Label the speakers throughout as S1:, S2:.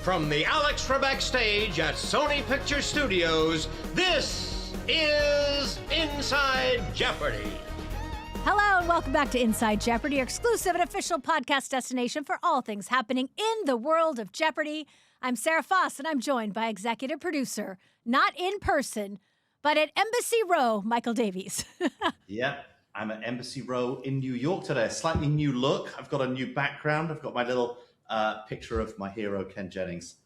S1: From the Alex Trebek stage at Sony Picture Studios, this is Inside Jeopardy!
S2: Hello and welcome back to Inside Jeopardy, your exclusive and official podcast destination for all things happening in the world of Jeopardy! I'm Sarah Foss, and I'm joined by executive producer, not in person, but at Embassy Row, Michael Davies.
S3: Yep, I'm at Embassy Row in New York today. A slightly new look. I've got a new background. I've got my little picture of my hero, Ken Jennings,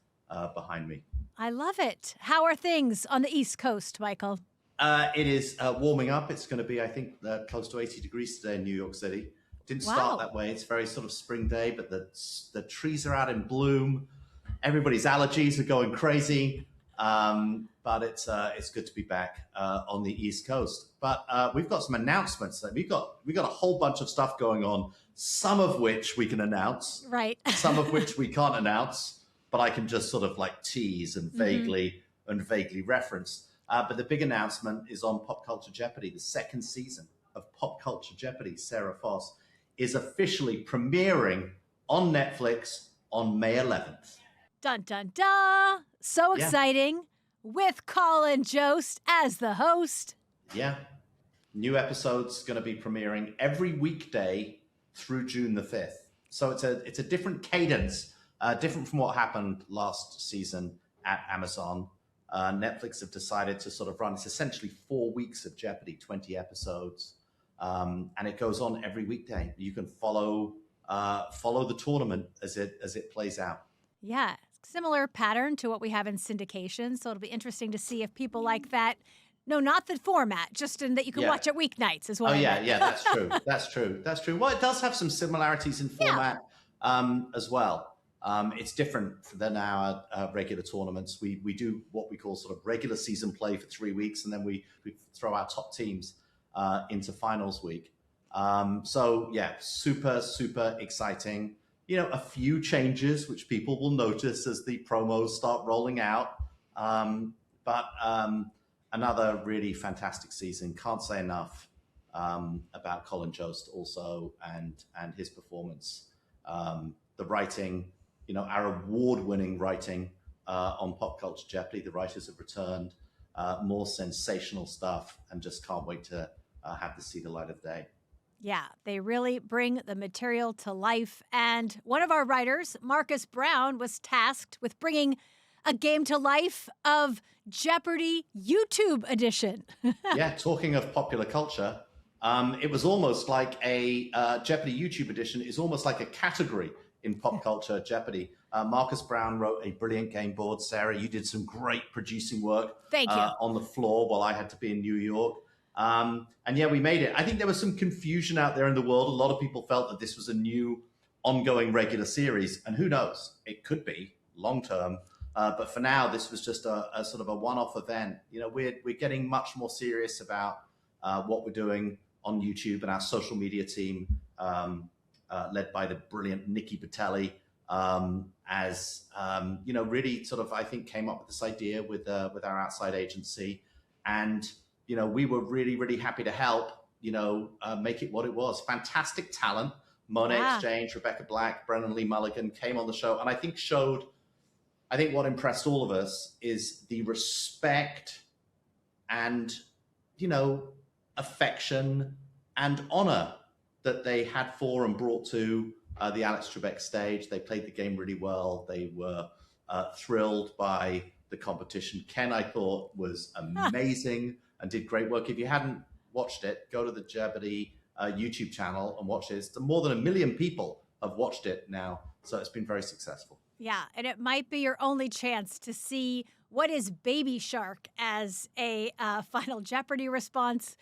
S3: behind me.
S2: I love it. How are things on the East Coast, Michael?
S3: It is warming up. It's going to be, I think, close to 80 degrees today in New York City. Didn't start that way. It's very sort of spring day, but the trees are out in bloom. Everybody's allergies are going crazy. But it's good to be back on the East Coast. But we've got some announcements. We've got a whole bunch of stuff going on, some of which we can announce,
S2: right?
S3: Some of which we can't announce, but I can just sort of like tease and vaguely reference. But the big announcement is on Pop Culture Jeopardy. The second season of Pop Culture Jeopardy, Sarah Foss, is officially premiering on Netflix on May 11th.
S2: Dun, dun, dun. So exciting. With Colin Jost as the host.
S3: Yeah. New episodes going to be premiering every weekday through June the 5th. So it's a different cadence, different from what happened last season at Amazon. Netflix have decided to sort of run, it's essentially 4 weeks of Jeopardy, 20 episodes. And it goes on every weekday. You can follow the tournament as it plays out.
S2: Yeah. Similar pattern to what we have in syndication. So it'll be interesting to see if people like that. No, not the format, just in that you can watch it weeknights as well.
S3: Oh, yeah, that's true. That's true. Well, it does have some similarities in format as well. It's different than our regular tournaments. We do what we call sort of regular season play for 3 weeks, and then we throw our top teams into finals week. So, yeah, super, super exciting. You know, a few changes which people will notice as the promos start rolling out. But another really fantastic season. Can't say enough about Colin Jost also and his performance. The writing, you know, our award-winning writing on Pop Culture Jeopardy. The writers have returned, more sensational stuff, and just can't wait to have this see the light of day.
S2: Yeah, they really bring the material to life. And one of our writers, Marcus Brown, was tasked with bringing a game to life of Jeopardy YouTube edition.
S3: Yeah, talking of popular culture, it was almost like a Jeopardy YouTube edition is almost like a category in Pop Culture Jeopardy. Marcus Brown wrote a brilliant game board. Sarah, you did some great producing work
S2: Thank you.
S3: On the floor while I had to be in New York. And yeah, we made it. I think there was some confusion out there in the world. A lot of people felt that this was a new ongoing regular series. And who knows? It could be long term. But for now, this was just a sort of a one-off event. You know, we're getting much more serious about what we're doing on YouTube, and our social media team, led by the brilliant Nikki Batelli, as you know, really sort of, I think, came up with this idea with our outside agency. And you know, we were really, really happy to help, you know, make it what it was. Fantastic talent. Monet Exchange, Rebecca Black, Brennan Lee Mulligan came on the show, and I think what impressed all of us is the respect and, you know, affection and honor that they had for and brought to the Alex Trebek stage. They played the game really well. They were thrilled by the competition. Ken, I thought, was amazing. And did great work. If you hadn't watched it, go to the Jeopardy YouTube channel and watch it. It's more than 1 million people have watched it now, so it's been very successful.
S2: Yeah, and it might be your only chance to see what is Baby Shark as a Final Jeopardy response.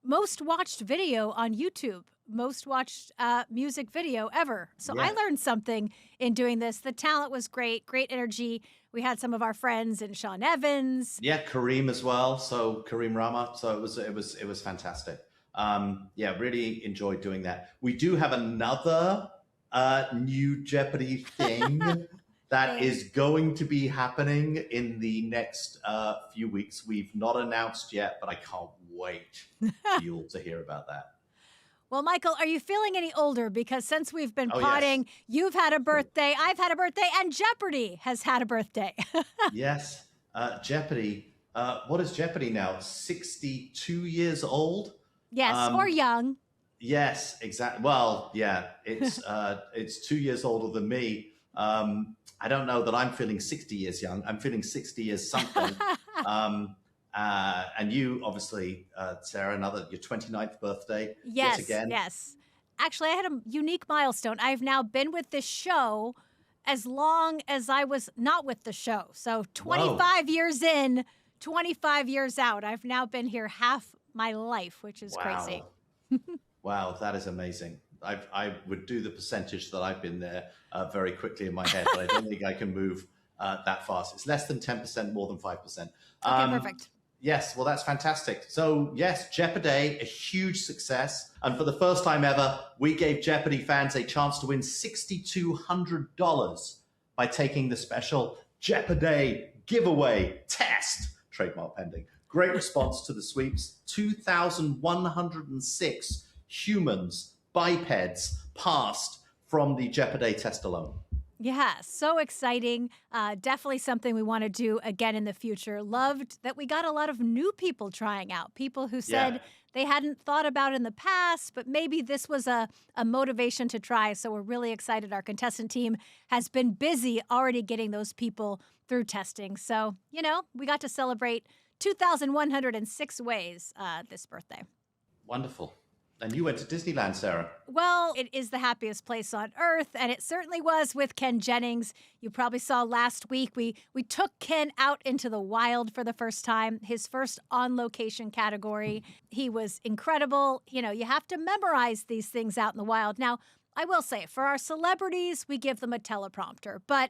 S2: Most watched video on YouTube, most watched music video ever. So I learned something in doing this. The talent was great energy. We had some of our friends and Sean Evans.
S3: Yeah, Kareem as well. So Kareem Rama. So it was fantastic. Yeah, really enjoyed doing that. We do have another new Jeopardy thing that is going to be happening in the next few weeks. We've not announced yet, but I can't wait for you all to hear about that.
S2: Well, Michael, are you feeling any older? Because since we've been
S3: Oh,
S2: potting,
S3: yes.
S2: you've had a birthday, I've had a birthday, and Jeopardy has had a birthday.
S3: Yes. Jeopardy. What is Jeopardy now? 62 years old?
S2: Yes, or young.
S3: Yes, exactly. Well, yeah, it's 2 years older than me. I don't know that I'm feeling 60 years young. I'm feeling 60 years something. And you, obviously, Sarah, your 29th birthday.
S2: Yes,
S3: yet again.
S2: yes. Actually, I had a unique milestone. I've now been with this show as long as I was not with the show. So 25 years in, 25 years out. I've now been here half my life, which is crazy.
S3: Wow, that is amazing. I would do the percentage that I've been there very quickly in my head, but I don't think I can move that fast. It's less than 10%, more than 5%.
S2: Okay, perfect.
S3: Yes, well, that's fantastic. So, yes, Jeopardy, a huge success. And for the first time ever, we gave Jeopardy fans a chance to win $6,200 by taking the special Jeopardy giveaway test. Trademark pending. Great response to the sweeps. 2,106 humans, bipeds, passed from the Jeopardy test alone.
S2: Yeah, so exciting. Definitely something we want to do again in the future. Loved that we got a lot of new people trying out, people who said they hadn't thought about in the past, but maybe this was a motivation to try. So we're really excited. Our contestant team has been busy already getting those people through testing. So, we got to celebrate 2,106 ways this birthday.
S3: Wonderful. And you went to Disneyland, Sarah.
S2: Well, it is the happiest place on earth, and it certainly was with Ken Jennings. You probably saw last week, we took Ken out into the wild for the first time, his first on-location category. He was incredible. You have to memorize these things out in the wild. Now, I will say, for our celebrities, we give them a teleprompter, but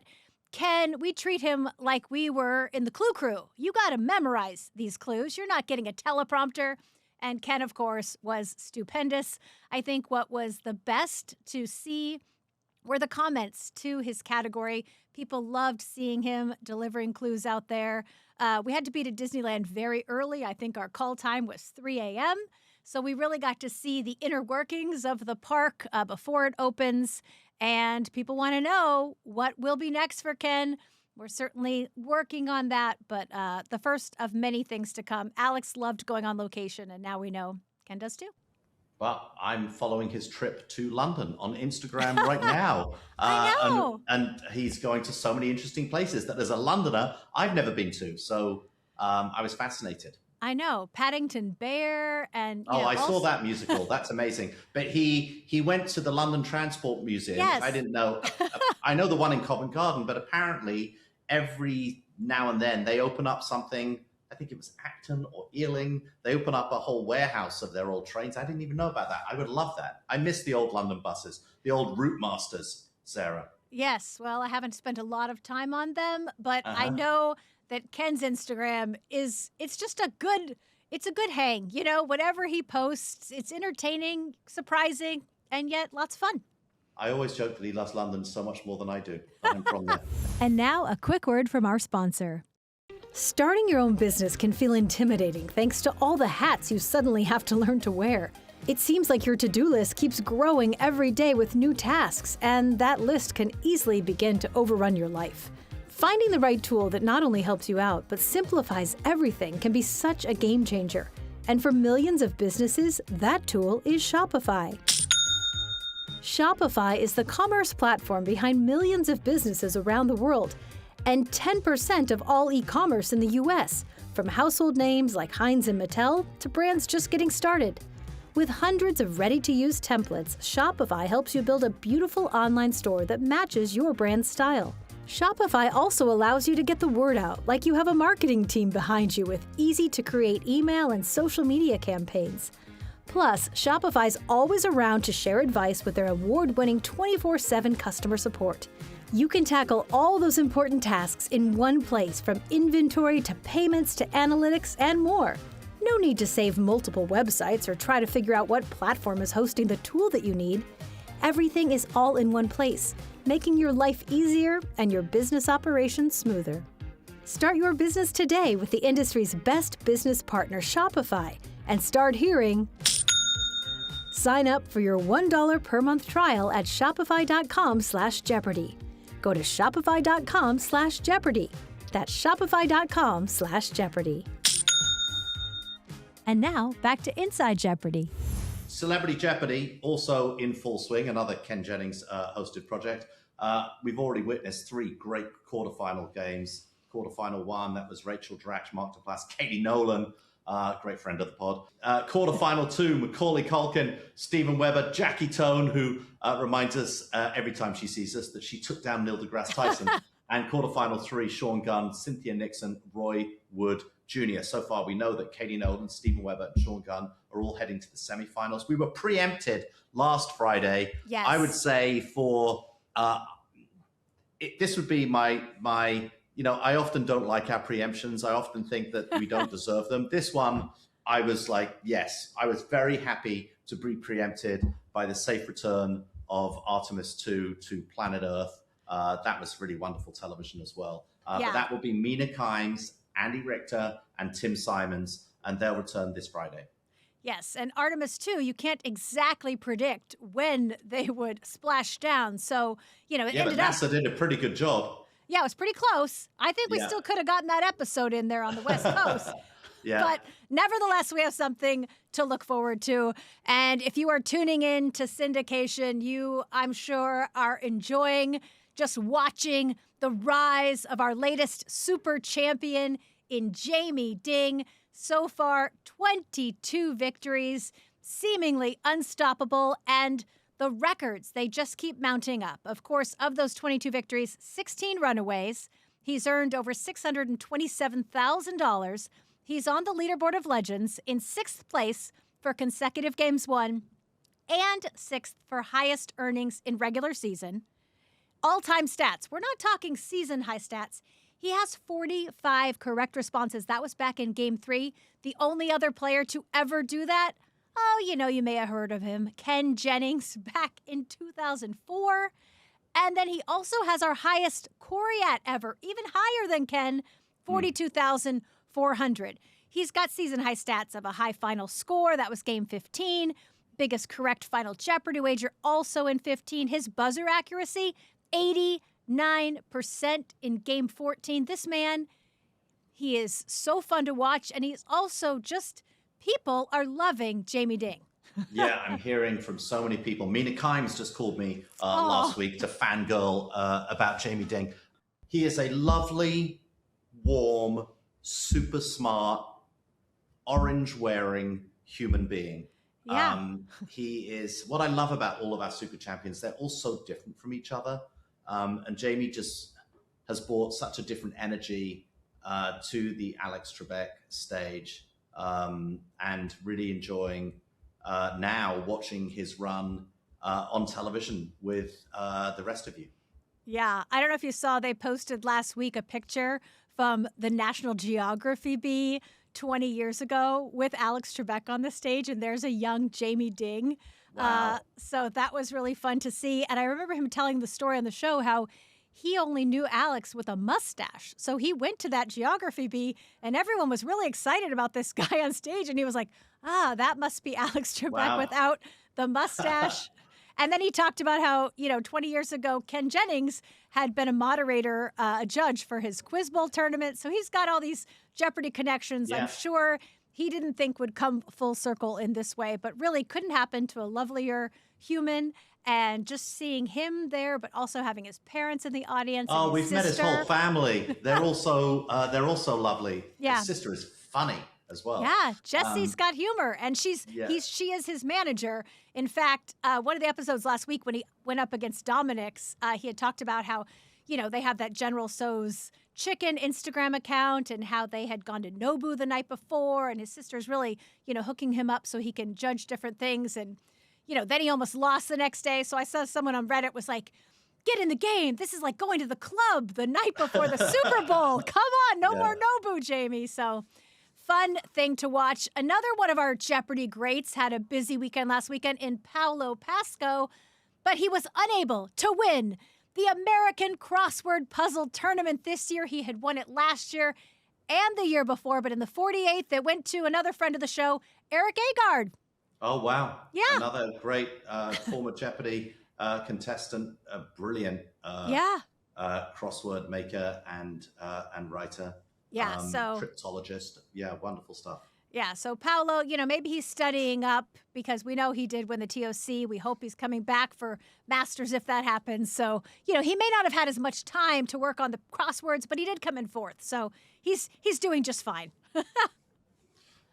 S2: Ken, we treat him like we were in the Clue Crew. You got to memorize these clues. You're not getting a teleprompter. And Ken, of course, was stupendous. I think what was the best to see were the comments to his category. People loved seeing him delivering clues out there. We had to be to Disneyland very early. I think our call time was 3 a.m. So we really got to see the inner workings of the park before it opens. And people want to know what will be next for Ken. We're certainly working on that, but the first of many things to come. Alex loved going on location, and now we know Ken does too.
S3: Well, I'm following his trip to London on Instagram right now.
S2: I know.
S3: And he's going to so many interesting places that as a Londoner, I've never been to. So I was fascinated.
S2: I know. Paddington Bear and...
S3: I saw that musical. That's amazing. But he went to the London Transport Museum.
S2: Yes.
S3: I didn't know. I know the one in Covent Garden, but apparently every now and then they open up something. I think it was Acton or Ealing. They open up a whole warehouse of their old trains. I didn't even know about that. I would love that. I miss the old London buses, the old Route Masters, Sarah.
S2: Yes. Well, I haven't spent a lot of time on them, but I know that Ken's Instagram it's just a good hang. Whatever he posts, it's entertaining, surprising, and yet lots of fun.
S3: I always joke that he loves London so much more than I do. I'm from there.
S2: And now a quick word from our sponsor. Starting your own business can feel intimidating thanks to all the hats you suddenly have to learn to wear. It seems like your to-do list keeps growing every day with new tasks, and that list can easily begin to overrun your life. Finding the right tool that not only helps you out, but simplifies everything can be such a game changer. And for millions of businesses, that tool is Shopify. Shopify is the commerce platform behind millions of businesses around the world, and 10% of all e-commerce in the US, from household names like Heinz and Mattel to brands just getting started. With hundreds of ready-to-use templates, Shopify helps you build a beautiful online store that matches your brand's style. Shopify also allows you to get the word out, like you have a marketing team behind you with easy-to-create email and social media campaigns. Plus, Shopify's always around to share advice with their award-winning 24/7 customer support. You can tackle all those important tasks in one place, from inventory to payments to analytics and more. No need to save multiple websites or try to figure out what platform is hosting the tool that you need. Everything is all in one place, making your life easier and your business operations smoother. Start your business today with the industry's best business partner, Shopify, and start hearing Sign up for your $1 per month trial at shopify.com/Jeopardy. Go to shopify.com/Jeopardy. That's shopify.com/Jeopardy. And now back to Inside Jeopardy.
S3: Celebrity Jeopardy, also in full swing, another Ken Jennings hosted project. We've already witnessed 3 great quarterfinal games. Quarterfinal 1, that was Rachel Dratch, Mark Duplass, Katie Nolan, great friend of the pod. Quarterfinal 2, Macaulay Culkin, Stephen Weber, Jackie Tone, who reminds us every time she sees us that she took down Neil deGrasse Tyson. And quarterfinal 3, Sean Gunn, Cynthia Nixon, Roy Wood Jr. So far, we know that Katie Nolan, Stephen Weber, and Sean Gunn are all heading to the semifinals. We were preempted last Friday.
S2: Yes.
S3: I would say for this would be my. I often don't like our preemptions. I often think that we don't deserve them. This one, I was like, yes, I was very happy to be preempted by the safe return of Artemis 2 to planet Earth. That was really wonderful television as well. But that will be Mina Kimes, Andy Richter, and Tim Simons, and they'll return this Friday.
S2: Yes, and Artemis 2, you can't exactly predict when they would splash down. So, it ended up...
S3: NASA did a pretty good job.
S2: Yeah, it was pretty close. I think we still could have gotten that episode in there on the West Coast.
S3: Yeah.
S2: But nevertheless, we have something to look forward to. And if you are tuning in to syndication, you, I'm sure, are enjoying just watching the rise of our latest super champion in Jamie Ding. So far, 22 victories, seemingly unstoppable, and the records, they just keep mounting up. Of course, of those 22 victories, 16 runaways. He's earned over $627,000. He's on the leaderboard of legends in 6th place for consecutive games won and 6th for highest earnings in regular season. All-time stats. We're not talking season high stats. He has 45 correct responses. That was back in Game 3. The only other player to ever do that, you may have heard of him, Ken Jennings, back in 2004. And then he also has our highest Coriat ever, even higher than Ken, 42,400. He's got season-high stats of a high final score. That was Game 15. Biggest correct Final Jeopardy wager, also in 15. His buzzer accuracy, 89% in Game 14. This man, he is so fun to watch, and he's also just... People are loving Jamie Ding.
S3: Yeah, I'm hearing from so many people. Mina Kimes just called me last week to fangirl about Jamie Ding. He is a lovely, warm, super smart, orange-wearing human being.
S2: Yeah.
S3: He is, what I love about all of our super champions, they're all so different from each other. And Jamie just has brought such a different energy to the Alex Trebek stage. And really enjoying now watching his run on television with the rest of you.
S2: Yeah, I don't know if you saw, they posted last week a picture from the National Geography Bee 20 years ago with Alex Trebek on the stage, and there's a young Jamie Ding.
S3: Wow.
S2: So that was really fun to see. And I remember him telling the story on the show how he only knew Alex with a mustache. So he went to that Geography Bee, and everyone was really excited about this guy on stage. And he was like, that must be Alex Trebek without the mustache. And then he talked about how, 20 years ago, Ken Jennings had been a moderator, a judge for his Quiz Bowl tournament. So he's got all these Jeopardy connections. Yeah. I'm sure he didn't think would come full circle in this way, but really couldn't happen to a lovelier human. And just seeing him there, but also having his parents in the audience.
S3: Oh, we've met his whole family. They're also lovely.
S2: Yeah.
S3: His sister is funny as well.
S2: Yeah, Jesse's got humor, and she is his manager. In fact, one of the episodes last week when he went up against Dominic's, he had talked about how, they have that General So's chicken Instagram account and how they had gone to Nobu the night before, and his sister's really, hooking him up so he can judge different things. And then he almost lost the next day. So I saw someone on Reddit was like, get in the game. This is like going to the club the night before the Super Bowl. Come on, no more Nobu, Jamie. So fun thing to watch. Another one of our Jeopardy greats had a busy weekend last weekend in Paulo Pasco, but he was unable to win the American Crossword Puzzle Tournament this year. He had won it last year and the year before, but in the 48th, it went to another friend of the show, Eric Agard.
S3: Oh, wow.
S2: Yeah.
S3: Another great former Jeopardy contestant, a brilliant crossword maker and writer.
S2: Yeah, so
S3: Cryptologist. Yeah, wonderful stuff.
S2: Yeah, so Paolo, maybe he's studying up because we know he did win the TOC. We hope he's coming back for Masters if that happens. So, he may not have had as much time to work on the crosswords, but he did come in fourth. So he's doing just fine.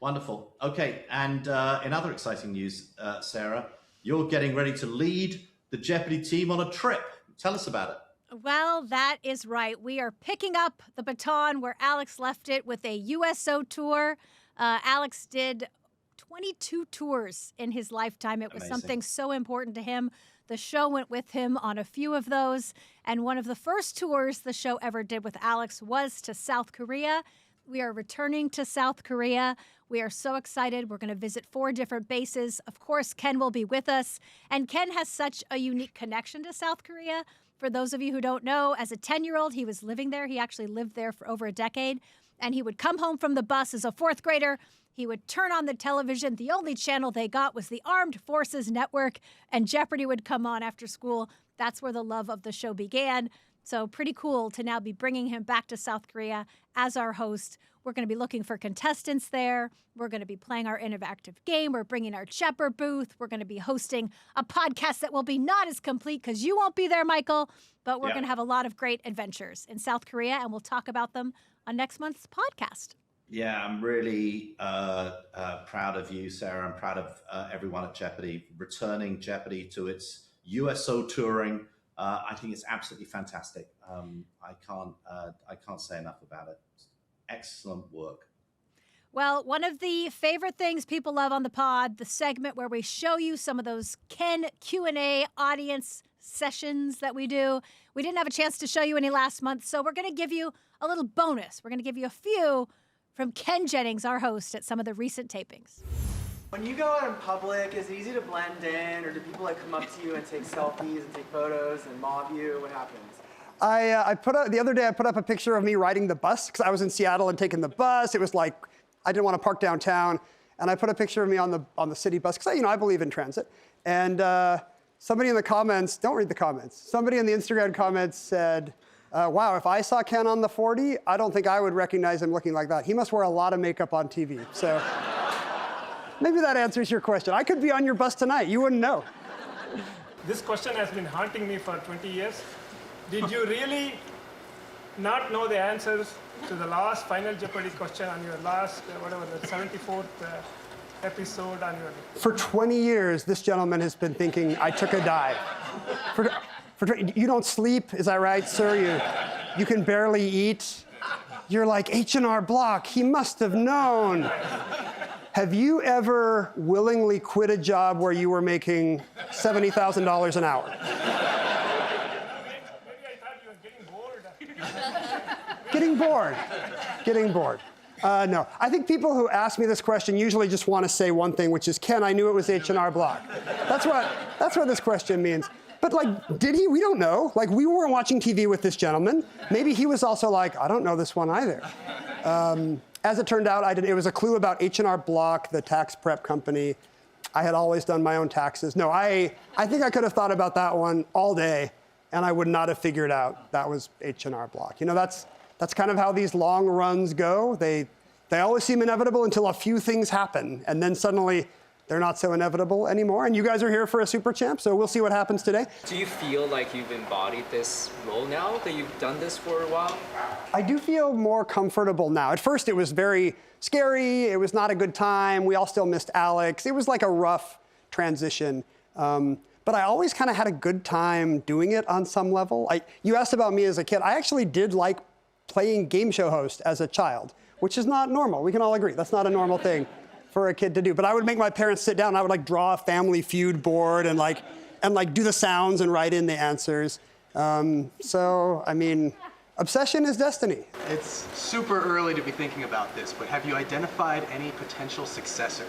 S3: Wonderful. Okay, and in other exciting news, Sarah, you're getting ready to lead the Jeopardy team on a trip. Tell us about it.
S2: Well, that is right. We are picking up the baton where Alex left it with a USO tour. Alex did 22 tours in his lifetime. It was something so important to him. The show went with him on a few of those. And one of the first tours the show ever did with Alex was to South Korea. We are returning to South Korea. We are so excited. We're going to visit 4 different bases. Of course, Ken will be with us. And Ken has such a unique connection to South Korea. For those of you who don't know, as a 10-year-old, he was living there. He actually lived there for over a decade. And he would come home from the bus as a 4th grader. He would turn on the television. The only channel they got was the Armed Forces Network, and Jeopardy would come on after school. That's where the love of the show began. So pretty cool to now be bringing him back to South Korea as our host. We're going to be looking for contestants there. We're going to be playing our interactive game. We're bringing our Jeopardy booth. We're going to be hosting a podcast that will be not as complete because you won't be there, Michael, but we're going to have a lot of great adventures in South Korea, and we'll talk about them on next month's podcast.
S3: Yeah, I'm really proud of you, Sarah. I'm proud of everyone at Jeopardy, returning Jeopardy to its USO touring. I think it's absolutely fantastic. I can't say enough about it. Excellent work.
S2: Well, one of the favorite things people love on the pod, the segment where we show you some of those Ken Q&A audience sessions that we do. We didn't have a chance to show you any last month, so we're going to give you a little bonus. We're going to give you a few from Ken Jennings, our host, at some of the recent tapings.
S4: When you go out in public, is it easy to blend in, or do people come up to you and take selfies and take photos and mob you? What happens?
S5: The other day I put up a picture of me riding the bus because I was in Seattle and taking the bus. It was like I didn't want to park downtown, and I put a picture of me on the city bus because I believe in transit. And somebody in the comments, don't read the comments. Somebody in the Instagram comments said, "Wow, if I saw Ken on the 40, I don't think I would recognize him looking like that. He must wear a lot of makeup on TV." So maybe that answers your question. I could be on your bus tonight. You wouldn't know.
S6: This question has been haunting me for 20 years. Did you really not know the answers to the last Final Jeopardy question on your last, the 74th episode on your...
S5: For 20 years, this gentleman has been thinking I took a dive. You don't sleep, is that right, sir? You can barely eat. You're like H&R Block. He must have known. Have you ever willingly quit a job where you were making $70,000 an hour? Getting bored. No. I think people who ask me this question usually just want to say one thing, which is, Ken, I knew it was H&R Block. That's what this question means. But did he? We don't know. We weren't watching TV with this gentleman. Maybe he was also like, I don't know this one either. As it turned out, it was a clue about H&R Block, the tax prep company. I had always done my own taxes. No, I think I could have thought about that one all day, and I would not have figured out that was H&R Block. That's kind of how these long runs go. They always seem inevitable until a few things happen, and then suddenly they're not so inevitable anymore. And you guys are here for a Super Champ, so we'll see what happens today.
S7: Do you feel like you've embodied this role now, that you've done this for a while?
S5: I do feel more comfortable now. At first, it was very scary. It was not a good time. We all still missed Alex. It was like a rough transition. But I always kind of had a good time doing it on some level. You asked about me as a kid. I actually did like playing game show host as a child, which is not normal. We can all agree. That's not a normal thing for a kid to do. But I would make my parents sit down, and I would draw a Family Feud board and do the sounds and write in the answers. Obsession is destiny.
S8: It's super early to be thinking about this, but have you identified any potential successors?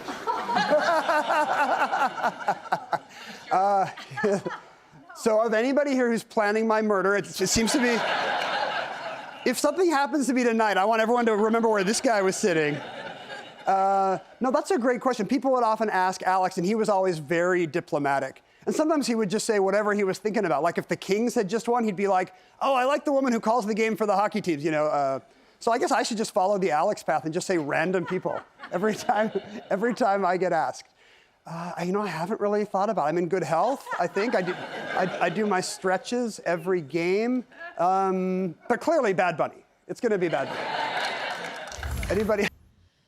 S5: So of anybody here who's planning my murder, it seems to be, if something happens to me tonight, I want everyone to remember where this guy was sitting. No, that's a great question. People would often ask Alex, and he was always very diplomatic. And sometimes he would just say whatever he was thinking about. Like if the Kings had just won, he'd be like, oh, I like the woman who calls the game for the hockey teams, you know. So I guess I should just follow the Alex path and just say random people every time I get asked. You know, I haven't really thought about it. I'm in good health, I think. I do my stretches every game. But clearly Bad Bunny. It's going to be Bad Bunny. Anybody?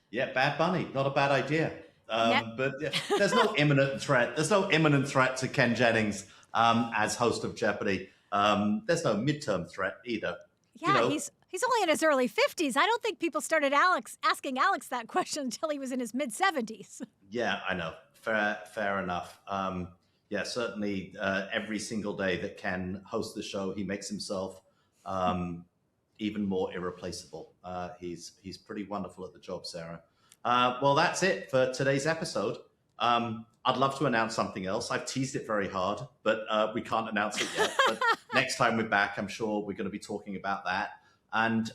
S3: Yeah, Bad Bunny, not a bad idea.
S2: Yep.
S3: But yeah, there's no imminent threat. There's no imminent threat to Ken Jennings as host of Jeopardy. There's no midterm threat either.
S2: Yeah,
S3: You know,
S2: he's only in his early 50s. I don't think people started asking Alex that question until he was in his mid-70s.
S3: Yeah, I know. Fair enough. Yeah, certainly every single day that Ken hosts the show, he makes himself even more irreplaceable. He's pretty wonderful at the job, Sarah. Well, that's it for today's episode. I'd love to announce something else. I've teased it very hard, but we can't announce it yet. But next time we're back, I'm sure we're going to be talking about that. And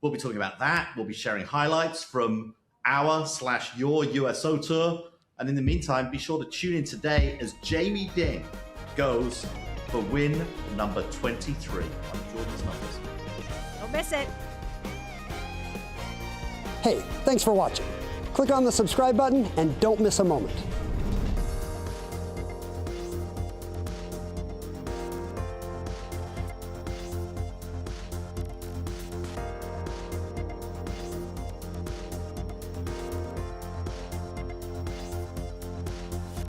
S3: we'll be talking about that. We'll be sharing highlights from our/your USO tour. And in the meantime, be sure to tune in today as Jamie Ding goes for win number 23 on Jordan's Numbers.
S2: Don't miss it.
S5: Hey, thanks for watching. Click on the subscribe button and don't miss a moment.